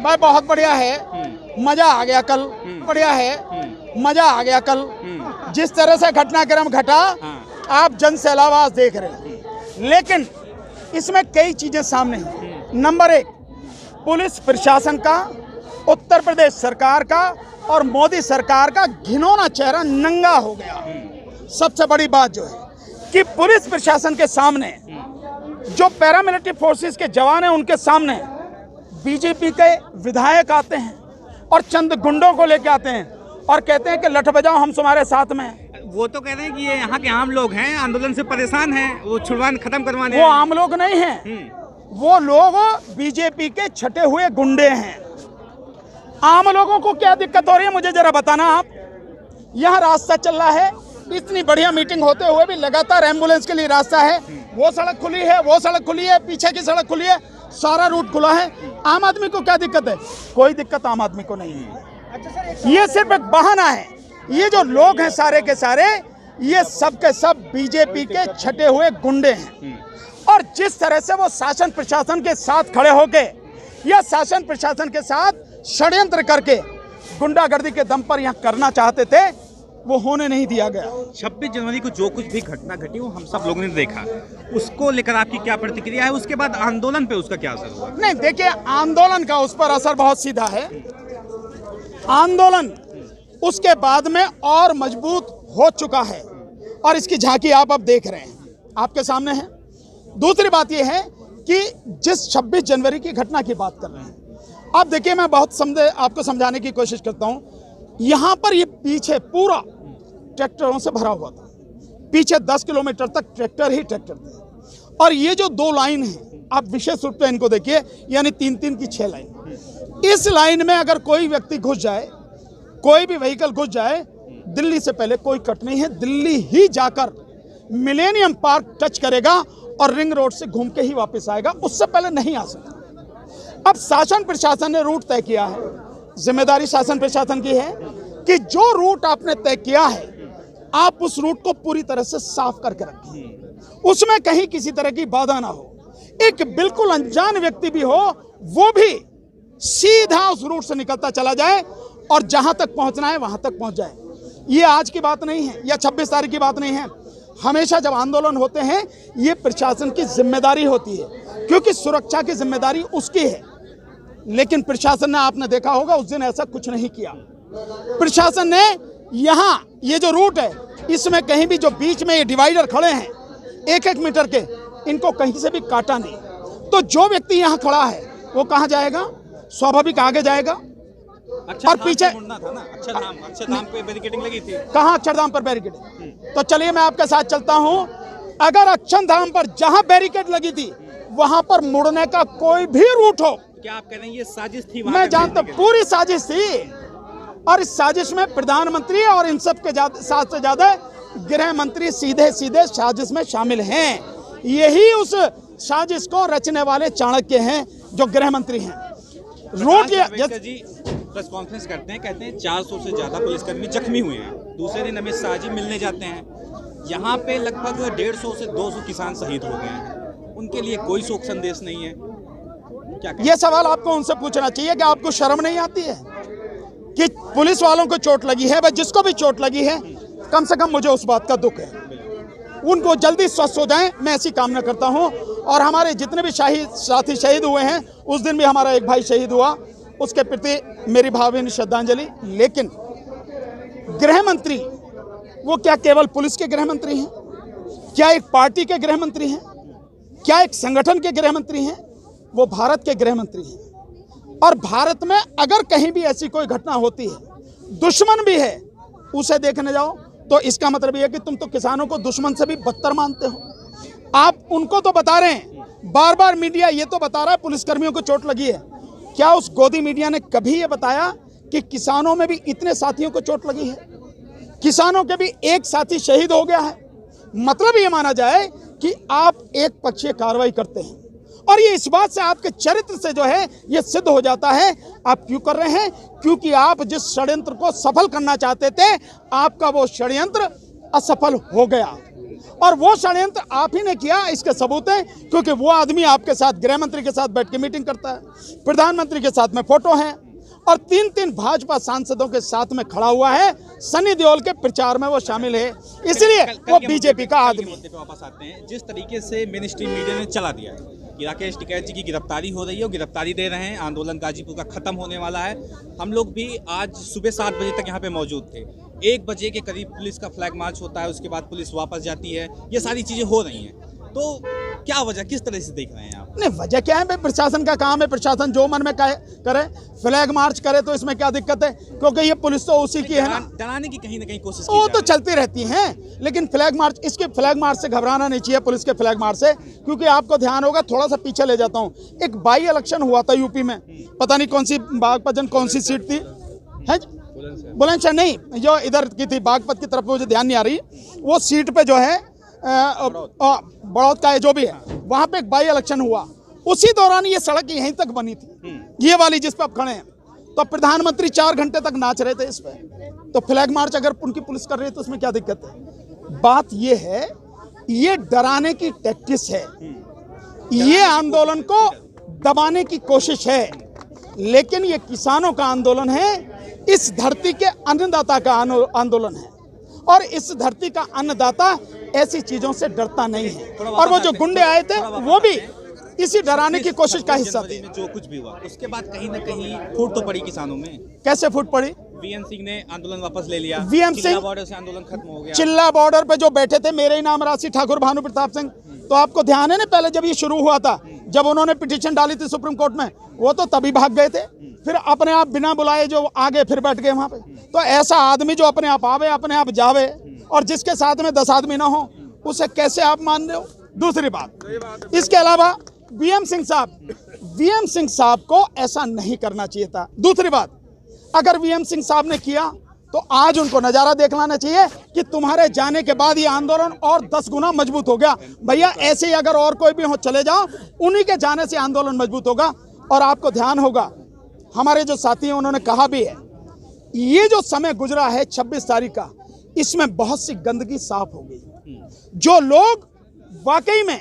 भाई बहुत बढ़िया है, मजा आ गया कल। बढ़िया है, मजा आ गया कल। जिस तरह से घटनाक्रम घटा, आप जन सैलाब आज देख रहे हैं, लेकिन इसमें कई चीजें सामने हैं। नंबर एक, पुलिस प्रशासन का, उत्तर प्रदेश सरकार का और मोदी सरकार का घिनौना चेहरा नंगा हो गया। सबसे बड़ी बात जो है कि पुलिस प्रशासन के सामने जो पैरामिलिट्री फोर्सेस के जवान हैं, उनके सामने बीजेपी के विधायक आते हैं और चंद गुंडों को लेके आते हैं और कहते हैं कि लठ बजाओ, हम तुम्हारे साथ में हैं। वो तो कह रहे हैं कि ये यहाँ के आम लोग हैं, आंदोलन से परेशान हैं, वो छुड़वान खत्म करवाने। वो आम लोग नहीं हैं, वो लोग बीजेपी के छटे हुए गुंडे हैं। आम लोगों को क्या दिक्कत हो रही है मुझे जरा बताना आप। यहाँ रास्ता चल रहा है, इतनी बढ़िया मीटिंग होते हुए भी लगातार एम्बुलेंस के लिए रास्ता है। वो सड़क खुली है, वो सड़क खुली है, पीछे की सड़क खुली है, सारा रूट खुला है। आम आदमी को क्या दिक्कत है? कोई दिक्कत आम आदमी को नहीं है। ये सिर्फ एक बहाना है। ये जो लोग हैं सारे के सारे, ये सब के सब बीजेपी के छटे हुए गुंडे हैं। और जिस तरह से वो शासन प्रशासन के साथ खड़े होके या शासन प्रशासन के साथ षड्यंत्र करके गुंडागर्दी के दम पर यहाँ करना चाहते थे, वो होने नहीं दिया गया। 26 जनवरी को जो कुछ भी घटना घटी वो हम सब लोगों ने देखा, उसको लेकर आपकी क्या प्रतिक्रिया है? उसके बाद आंदोलन पे उसका क्या असर हुआ? नहीं, देखिए, आंदोलन का उस पर असर बहुत सीधा है। आंदोलन उसके बाद में और मजबूत हो चुका है और इसकी झांकी आप अब देख रहे हैं, आपके सामने है। दूसरी बात यह है कि जिस 26 जनवरी की घटना की बात कर रहे हैं, आप देखिए, मैं बहुत आपको समझाने की कोशिश करता हूं। यहां पर ये पीछे पूरा ट्रैक्टरों से भरा हुआ था, पीछे 10 किलोमीटर तक ट्रैक्टर ही ट्रैक्टर थे। और ये जो दो लाइन है, आप विशेष रूप से इनको देखिए, यानी 3-3 की 6 लाइन। इस लाइन में अगर कोई व्यक्ति घुस जाए, कोई भी व्हीकल घुस जाए, दिल्ली से पहले कोई कट नहीं है, दिल्ली ही जाकर मिलेनियम पार्क टच करेगा और रिंग रोड से घूम के ही वापस आएगा, उससे पहले नहीं आ सकता। अब शासन प्रशासन ने रूट तय किया है, जिम्मेदारी शासन प्रशासन की है कि जो रूट आपने तय किया है, आप उस रूट को पूरी तरह से साफ करके रखें, उसमें कहीं किसी तरह की बाधा ना हो। एक बिल्कुल अनजान व्यक्ति भी हो, वो भी सीधा उस रूट से निकलता चला जाए और जहां तक पहुंचना है वहां तक पहुंच जाए। ये आज की बात नहीं है या 26 तारीख की बात नहीं है। हमेशा जब आंदोलन होते हैं, ये प्रशासन की जिम्मेदारी होती है, क्योंकि सुरक्षा की जिम्मेदारी उसकी है। लेकिन प्रशासन ने, आपने देखा होगा, उस दिन ऐसा कुछ नहीं किया। प्रशासन ने यहाँ ये जो रूट है, इसमें कहीं भी जो बीच में ये डिवाइडर खड़े हैं 1-1 मीटर के, इनको कहीं से भी काटा नहीं। तो जो व्यक्ति यहाँ खड़ा है वो कहाँ जाएगा? स्वाभाविक आगे जाएगा। अच्छा, और पीछे था ना, अक्षरधाम पे बैरिकेडिंग लगी थी। कहाँ अक्षरधाम पर बैरिकेड? तो चलिए मैं आपके साथ चलता हूँ। अगर अक्षरधाम पर जहाँ बैरिकेड लगी थी, वहां पर मुड़ने का कोई भी रूट हो, क्या आप कह रहे हैं ये साजिश थी? मैं जानता हूं, पूरी साजिश थी। और इस साजिश में प्रधानमंत्री और इन सब के साथ से ज्यादा गृह मंत्री सीधे सीधे साजिश में शामिल हैं। यही उस साजिश को रचने वाले चाणक्य हैं, जो गृह मंत्री हैं। रूट जी प्रेस कॉन्फ्रेंस करते हैं, कहते हैं 400 से ज्यादा पुलिसकर्मी जख्मी हुए हैं। दूसरे दिन अमित शाह जी मिलने जाते हैं, यहाँ पे लगभग 150 से 200 किसान शहीद हो गए हैं। उनके लिए कोई शोक संदेश नहीं है। क्या ये सवाल आपको उनसे पूछना चाहिए कि आपको शर्म नहीं आती है कि पुलिस वालों को चोट लगी है? भाई, जिसको भी चोट लगी है, कम से कम मुझे उस बात का दुख है। उनको जल्दी स्वस्थ हो जाएं, मैं ऐसी कामना करता हूं। और हमारे जितने भी साथी शहीद हुए हैं, उस दिन भी हमारा एक भाई शहीद हुआ, उसके प्रति मेरी भावभीनी श्रद्धांजलि। लेकिन गृह मंत्री, वो क्या केवल पुलिस के गृह मंत्री हैं? क्या एक पार्टी के गृह मंत्री हैं? क्या एक संगठन के गृह मंत्री हैं? वो भारत के गृह मंत्री हैं। और भारत में अगर कहीं भी ऐसी कोई घटना होती है, दुश्मन भी है, उसे देखने जाओ, तो इसका मतलब यह है कि तुम तो किसानों को दुश्मन से भी बदतर मानते हो। आप उनको तो बता रहे हैं, बार बार मीडिया ये तो बता रहा है पुलिसकर्मियों को चोट लगी है। क्या उस गोदी मीडिया ने कभी ये बताया कि किसानों में भी इतने साथियों को चोट लगी है? किसानों के भी एक साथी शहीद हो गया है। मतलब ये माना जाए कि आप एक पक्षीय कार्रवाई करते हैं। और ये इस बात से, आपके चरित्र से जो है ये सिद्ध हो जाता है। आप क्यों कर रहे हैं? क्योंकि आप जिस षड्यंत्र को सफल करना चाहते थे, आपका वो षड्यंत्र असफल हो गया। और वो षड्यंत्र आप ही ने किया, इसके सबूत हैं, क्योंकि वो आदमी आपके साथ गृह मंत्री के साथ बैठ के मीटिंग करता है, प्रधानमंत्री के साथ में फोटो है, और 3 भाजपा सांसदों के साथ में खड़ा हुआ है। सनी देओल के प्रचार में वो शामिल है, इसलिए वो बीजेपी का आदमी है। वापस आते हैं, जिस तरीके से मेन स्ट्रीम मीडिया ने चला दिया है कि राकेश टिकैत जी की गिरफ्तारी हो रही है, गिरफ्तारी दे रहे हैं, आंदोलन गाजीपुर का खत्म होने वाला है। हम लोग भी आज सुबह 7 बजे तक यहाँ पे मौजूद थे। 1 बजे के करीब पुलिस का फ्लैग मार्च होता है, उसके बाद पुलिस वापस जाती है, ये सारी चीजें हो रही हैं। तो क्या वजह, किस तरह से देख रहे हैं आप? नहीं, वजह क्या है भाई, प्रशासन का काम है, प्रशासन जो मन में करे, फ्लैग मार्च करे, तो इसमें क्या दिक्कत है? क्योंकि ये पुलिस तो उसी की है ना, डराने की कहीं ना कहीं कोशिश वो तो चलती रहती हैं। लेकिन फ्लैग मार्च, इसके फ्लैग मार्च से घबराना नहीं चाहिए, पुलिस के फ्लैग मार्च से, क्योंकि आपको ध्यान होगा, थोड़ा सा पीछे ले जाता हूँ, एक बाई इलेक्शन हुआ था यूपी में, पता नहीं कौन सी बागपत कौन सी सीट थी, है बुलंदशहर नहीं, जो इधर की थी बागपत की तरफ, मुझे ध्यान नहीं आ रही, वो सीट पे जो है बड़ौद का है, जो भी है, वहां पे एक बाई इलेक्शन हुआ। उसी दौरान ये सड़क यहीं तक बनी थी, ये वाली जिस पे आप खड़े हैं, तो प्रधानमंत्री 4 घंटे तक नाच रहे थे इस पे। तो फ्लैग मार्च अगर उनकी पुलिस कर रही है तो उसमें क्या दिक्कत है? बात ये है, ये डराने की टैक्टिस है, ये आंदोलन को दबाने की कोशिश है, लेकिन ये किसानों का आंदोलन है, इस धरती के अन्नदाता का आंदोलन है, और इस धरती का अन्नदाता ऐसी चीजों से डरता नहीं है। और वो जो गुंडे आए थे वो भी इसी डराने की कोशिश का हिस्सा थे। जो कुछ भी हुआ उसके बाद कहीं ना कहीं फूट तो पड़ी किसानों में। कैसे फूट पड़ी? वीएम सिंह ने आंदोलन वापस ले लिया, वीएम सिंह बॉर्डर से आंदोलन खत्म हो गया। चिल्ला बॉर्डर पे जो बैठे थे, मेरे ही नाम राशि ठाकुर, भानु प्रताप सिंह, तो आपको ध्यान है ना, पहले जब ये शुरू हुआ था, जब उन्होंने पिटीशन डाली थी सुप्रीम कोर्ट में, वो तो तभी भाग गए थे, फिर अपने आप बिना बुलाए जो आगे फिर बैठ गए वहां पे। तो ऐसा आदमी जो अपने आप आवे, अपने आप जावे, और जिसके साथ में 10 आदमी ना हो, उसे कैसे आप मान रहे हो? दूसरी बात, इसके अलावा वीएम सिंह साहब को ऐसा नहीं करना चाहिए था। दूसरी बात, अगर वीएम सिंह साहब ने किया तो आज उनको नजारा देख लेना चाहिए कि तुम्हारे जाने के बाद ये आंदोलन और 10 गुना मजबूत हो गया। भैया ऐसे ही अगर और कोई भी हो, चले जाओ, उन्हीं के जाने से आंदोलन मजबूत होगा। और आपको ध्यान होगा, हमारे जो साथी हैं उन्होंने कहा भी है, ये जो समय गुजरा है 26 तारीख का, इसमें बहुत सी गंदगी साफ हो गई। जो लोग वाकई में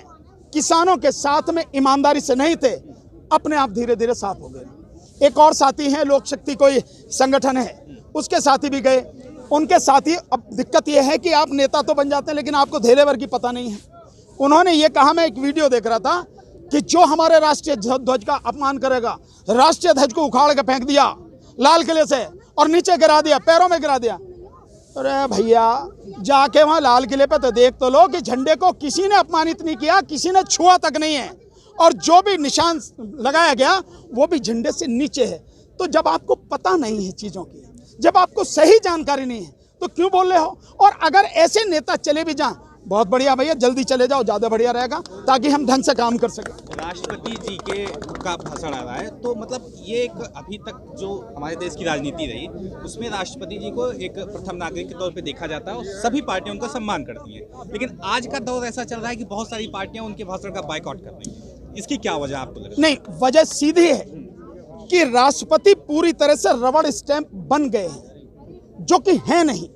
किसानों के साथ में ईमानदारी से नहीं थे, अपने आप धीरे धीरे साफ हो गए। एक और साथी हैं, लोक शक्ति कोई संगठन है, उसके साथी भी गए, उनके साथी, अब दिक्कत यह है कि आप नेता तो बन जाते हैं लेकिन आपको धेरे भर की पता नहीं है। उन्होंने ये कहा, मैं एक वीडियो देख रहा था, कि जो हमारे राष्ट्रीय ध्वज का अपमान करेगा, राष्ट्रीय ध्वज को उखाड़ के फेंक दिया लाल किले से और नीचे गिरा दिया, पैरों में गिरा दिया। अरे भैया, जाके वहाँ लाल किले पे तो देख तो लो कि झंडे को किसी ने अपमानित नहीं किया, किसी ने छुआ तक नहीं है, और जो भी निशान लगाया गया वो भी झंडे से नीचे है। तो जब आपको पता नहीं है चीज़ों की, जब आपको सही जानकारी नहीं है, तो क्यों बोल रहे हो? और अगर ऐसे नेता चले भी जाएं, बहुत बढ़िया भैया, जल्दी चले जाओ, ज़्यादा बढ़िया रहेगा, ताकि हम ढंग से काम कर सकें। राष्ट्रपति जी के का भाषण आ रहा है, तो मतलब ये एक अभी तक जो हमारे देश की राजनीति रही, उसमें राष्ट्रपति जी को एक प्रथम नागरिक के तौर पे देखा जाता है और सभी पार्टियां उनका सम्मान करती हैं। लेकिन आज का दौर ऐसा चल रहा है कि बहुत सारी पार्टियां उनके भाषण का बायकॉट कर रही हैं। इसकी क्या वजह आपको लगता है? नहीं, वजह सीधी है कि राष्ट्रपति पूरी तरह से रबड़ स्टैंप बन गए हैं, जो कि है नहीं।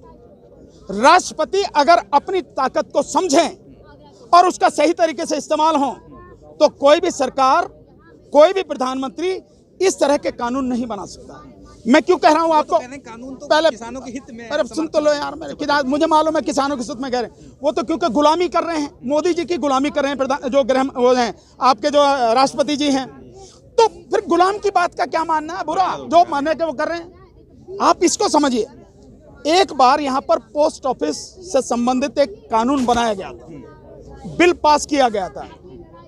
राष्ट्रपति अगर अपनी ताकत को समझें और उसका सही तरीके से इस्तेमाल हो, तो कोई भी सरकार, कोई भी प्रधानमंत्री इस तरह के कानून नहीं बना सकता। मैं क्यों कह रहा हूं आपको? कानून तो पहले किसानों के हित में, अरे सुन तो लो यार, मुझे मालूम है किसानों के हित में कह रहे हैं, वो तो क्योंकि गुलामी कर रहे हैं, मोदी जी की गुलामी कर रहे हैं, जो गृह वो हैं आपके जो राष्ट्रपति जी हैं, तो फिर गुलाम की बात का क्या मानना है? बुरा जो मानने के वो कर रहे हैं। आप इसको समझिए, एक बार यहाँ पर पोस्ट ऑफिस से संबंधित एक कानून बनाया गया था, बिल पास किया गया था,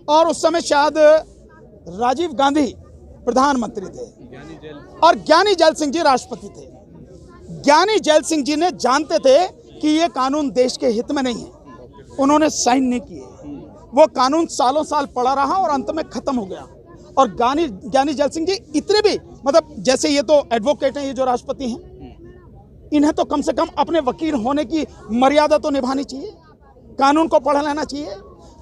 और उस समय शायद राजीव गांधी प्रधानमंत्री थे और ज्ञानी जैल सिंह जी राष्ट्रपति थे। ज्ञानी जैल सिंह जी ने जानते थे कि ये कानून देश के हित में नहीं है, उन्होंने साइन नहीं किए। वो कानून सालों साल पड़ा रहा और अंत में खत्म हो गया। और ज्ञानी जैल सिंह जी इतने भी, मतलब जैसे ये तो एडवोकेट हैं, ये जो राष्ट्रपति हैं, इन्हें तो कम से कम अपने वकील होने की मर्यादा तो निभानी चाहिए, कानून को पढ़ लेना चाहिए।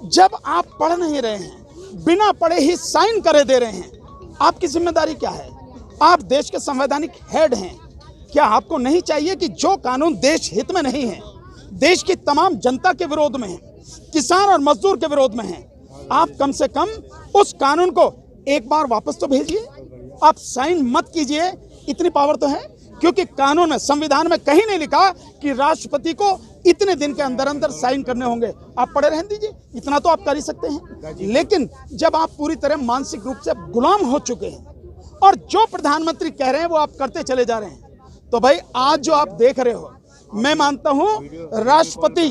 जब आप पढ़ नहीं रहे हैं, बिना पढ़े ही साइन करे दे रहे हैं, आपकी जिम्मेदारी क्या है? आप देश के संवैधानिक हेड हैं, क्या आपको नहीं चाहिए कि जो कानून देश हित में नहीं है, देश की तमाम जनता के विरोध में है, किसान और मजदूर के विरोध में हैं। आप कम से कम उस कानून को एक बार वापस तो भेजिए, आप साइन मत कीजिए, इतनी पावर तो है। क्योंकि कानून में, संविधान में कहीं नहीं लिखा कि राष्ट्रपति को इतने दिन के अंदर अंदर साइन करने होंगे। आप पढ़े रहने दीजिए, इतना तो आप कर ही सकते हैं। लेकिन जब आप पूरी तरह मानसिक रूप से गुलाम हो चुके हैं और जो प्रधानमंत्री कह रहे हैं वो आप करते चले जा रहे हैं, तो भाई आज जो आप देख रहे हो, मैं मानता हूं राष्ट्रपति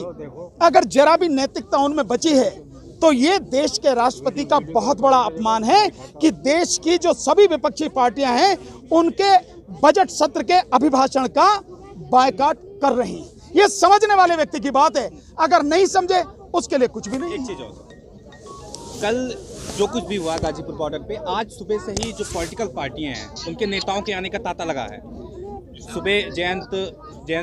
अगर जरा भी नैतिकता उनमें बची है तो ये देश के राष्ट्रपति का बहुत बड़ा अपमान है कि देश की जो सभी विपक्षी पार्टियां हैं उनके बजट सत्र के अभिभाषण का बायकॉट कर रही हैं। ये समझने वाले व्यक्ति की बात है, अगर नहीं समझे उसके लिए कुछ भी नहीं। एक चीज और, कल जो कुछ भी हुआ गाजीपुर बॉर्डर पे, आज सुबह से ही जो पॉलिटिकल पार्टियां हैं उनके नेताओं के आने का तांता लगा है। सुबह जयंत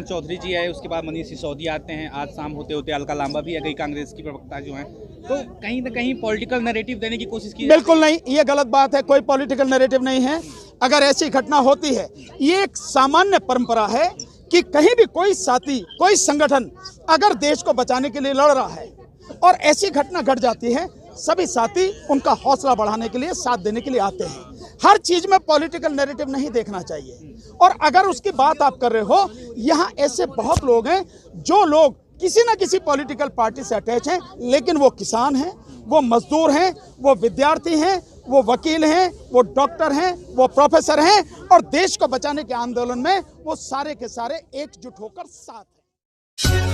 चौधरी जी आए, उसके बाद मनीष सिसोदिया आते हैं, आज शाम होते होते अलका लांबा भी आ गई, कांग्रेस की प्रवक्ता जो हैं। तो कहीं ना कहीं पॉलिटिकल नैरेटिव देने की कोशिश की। बिल्कुल नहीं, ये गलत बात है, कोई पॉलिटिकल नैरेटिव नहीं है। अगर ऐसी घटना होती है, ये एक सामान्य परंपरा है कि कहीं भी कोई साथी, कोई संगठन अगर देश को बचाने के लिए लड़ रहा है और ऐसी घटना घट जाती है, सभी साथी उनका हौसला बढ़ाने के लिए, साथ देने के लिए आते हैं। हर चीज में पॉलिटिकल नैरेटिव नहीं देखना चाहिए। और अगर उसकी बात आप कर रहे हो, यहाँ ऐसे बहुत लोग हैं जो लोग किसी ना किसी पॉलिटिकल पार्टी से अटैच हैं, लेकिन वो किसान हैं, वो मजदूर हैं, वो विद्यार्थी हैं, वो वकील हैं, वो डॉक्टर हैं, वो प्रोफेसर हैं, और देश को बचाने के आंदोलन में वो सारे के सारे एकजुट होकर साथ हैं।